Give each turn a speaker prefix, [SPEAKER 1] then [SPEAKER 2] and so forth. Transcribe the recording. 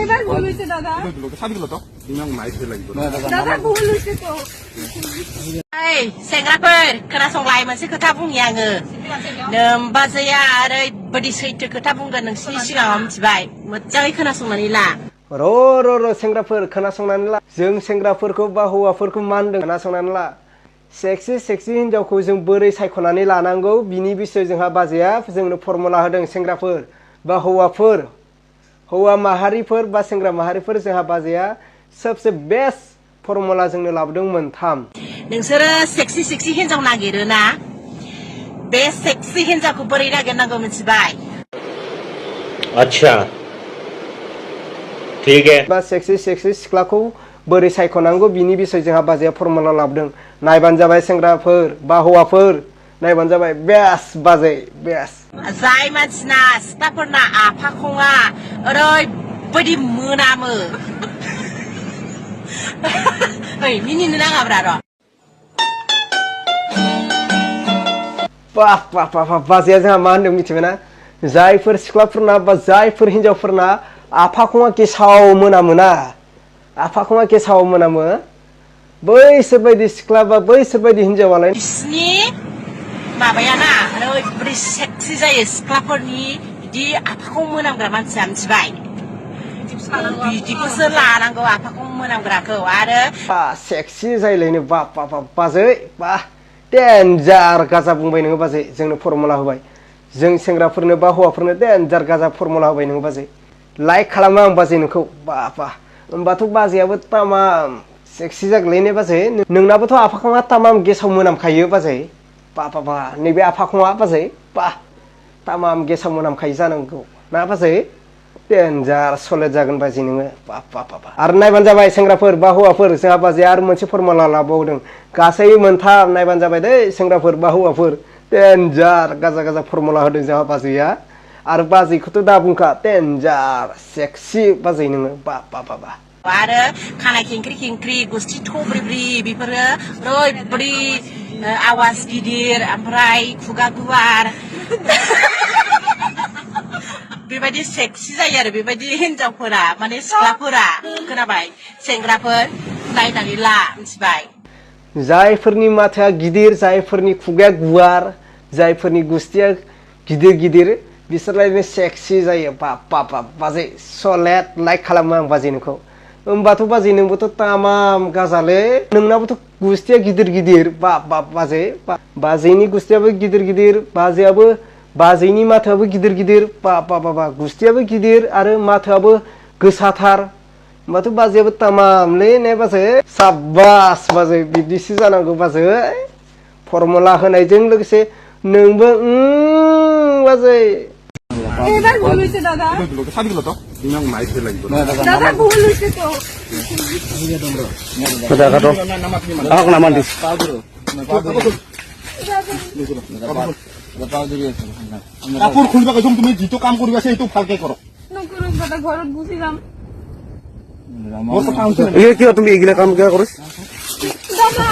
[SPEAKER 1] এবার ভুল হইছে দাদা দাদা ভুল হইছে তো
[SPEAKER 2] सेंग्राफोर खोनासंलाय मोनसे खोथा बुंनि आङो नोमबाजैया ओरैबायदि सैथो खोथा बुंगोन नोंसिनि सिगाङाव मिथिबाय मोजाङै खोनासंनानै ला
[SPEAKER 3] र' सेंग्राफोर खोनासंनानै ला जों सेंग्राफोरखौ बा हौवाफोरखौ मानदों खोनासंनानै ला सेक्सि हिनजावखौ जों बोरै सायख'नानै लानांगौ बिनि बिसय जोंहा बाजैया जोंनो फर्मुला होदों सेंग्राफोर बा हौवाफोर हौवा माहारिफोर बा सेंग्रा माहारिफोर जोंहा बाजैया सबसे बेस्ट फर्मुला जोंनो लाबोदों मोनथाम
[SPEAKER 2] नोंसोरो सेक्सि हिनजाव नागिरोना बे सेक्सि हिनजावखौ बोरै नागिरनांगौ मिथिबाय
[SPEAKER 4] अच्छा ठीक है
[SPEAKER 3] बा सेक्सि सिख्लाखौ बोरै सायख'नांगौ बिनि बिसय जोंहा बाजैया फर्मुला लाबोदों नायबानो जाबाय सेंग्राफोर बा हौवाफोर नायबानो जाबाय बेस्ट बाजै बेस्ट
[SPEAKER 2] जाय मानसिना सिख्लाफोरना आफाखङा ओरैबायदि मोनामो ओइ मिनिनो नाङाब्रा र'
[SPEAKER 3] बाजैया जोंहा मा होनदों मिथिबायना जायफोर सिख्लाफोरना बा जायफोर हिनजावफोरना आफाखङा गेसाव मोनामोना आफाखङा गेसाव मोनामो बैसोर बायदि सिख्ला बा बैसोर बायदि हिनजावालाय
[SPEAKER 2] बिसिनि माबायाना ओरैबायदि सेक्सि जायो सिख्लाफोरनि बिदि आफाखौ मोनामग्रा मानसिया मिथिबाय बिदिखौसो लानांगौ आफाखौ मोनामग्राखौ आरो
[SPEAKER 3] सेक्सि जायलायनो बाजै बा डेन्जार गाजा बुंबाय नोङो बाजै जोंनो फर्मुला होबाय जों सेंग्राफोरनो बा हौवाफोरनो डेन्जार गाजा फर्मुला होबाय नोङो बाजै लाइक खालामो आं बाजै नोंखौ होमबाथ' बाजैयाबो तामाम सेक्सि जागोनलै बाजै नोंनाबोथ' आफाखङा तामाम गेसाव मोनामखायो बाजै नैबे आफाखङा बाजै तामाम गेसाव मोनामखायो जानांगौ ना बाजै डेन्जार सलेट जागोन बाजै नोङो आरो नायबानो जाबाय सेंग्राफोर बा हौवाफोर जोंहा बाजैया आरो मोनसे फर्मुला लाबावदों गासै मोनथाम नायबानो जाबाय दै सेंग्राफोर बा हौवाफोर डेन्जार गाजा फर्मुला होदों जोंहा बाजैया आरो बाजैखौथ' दा बुंखा डेन्जार सेक्सि बाजै नोङो
[SPEAKER 2] आरो खानाय खेंख्रि गुस्थि थब्रिब्रि बेफोरो ओरैबायदि आवाज गिदिर ओमफ्राय खुगा गुवार बेबायदि सेक्सि जायो आरो बेबायदि हिनजावफोरा माने सिख्लाफोरा खोनाबाय सेंग्राफोर नायनानै ला मिथिबाय
[SPEAKER 3] जायफोरनि माथोआ गिदिर जायफोरनि खुगाया गुवार जायफोरनि गुस्थिया गिदिर बिसोरलायनो सेक्सि जायो बाजै सलेट लाइक खालामो आं बाजै नोंखौ होमबाथ' बाजै नोंबोथ' तामाम गाजालै नोंनाबोथ' गुस्थिया गिदिर बाजै बाजैनि गुस्थियाबो गिदिर बाजैयाबो बाजैनि माथोआबो गिदिर गुस्थियाबो गिदिर आरो माथोआबो गोसाथार होमबाथ' बाजैयाबो तामामलै ने बाजै साब्बास बाजै बिदिसो जानांगौ बाजै फर्मुला होनायजों लोगोसे नोंबो बाजै
[SPEAKER 1] এবার ভুল হইছে দাদা দাদা ভুল হইছে তো
[SPEAKER 5] কাপোৰ খুলিব কৈছো তুমি যিটো কাম কৰিবা সেইটো ভালকে কৰক
[SPEAKER 1] নকৰো দাদা ঘৰত গুচি যাম
[SPEAKER 3] কিয় তুমি এইগিলা কাম কিয় কৰিছ
[SPEAKER 1] দাদা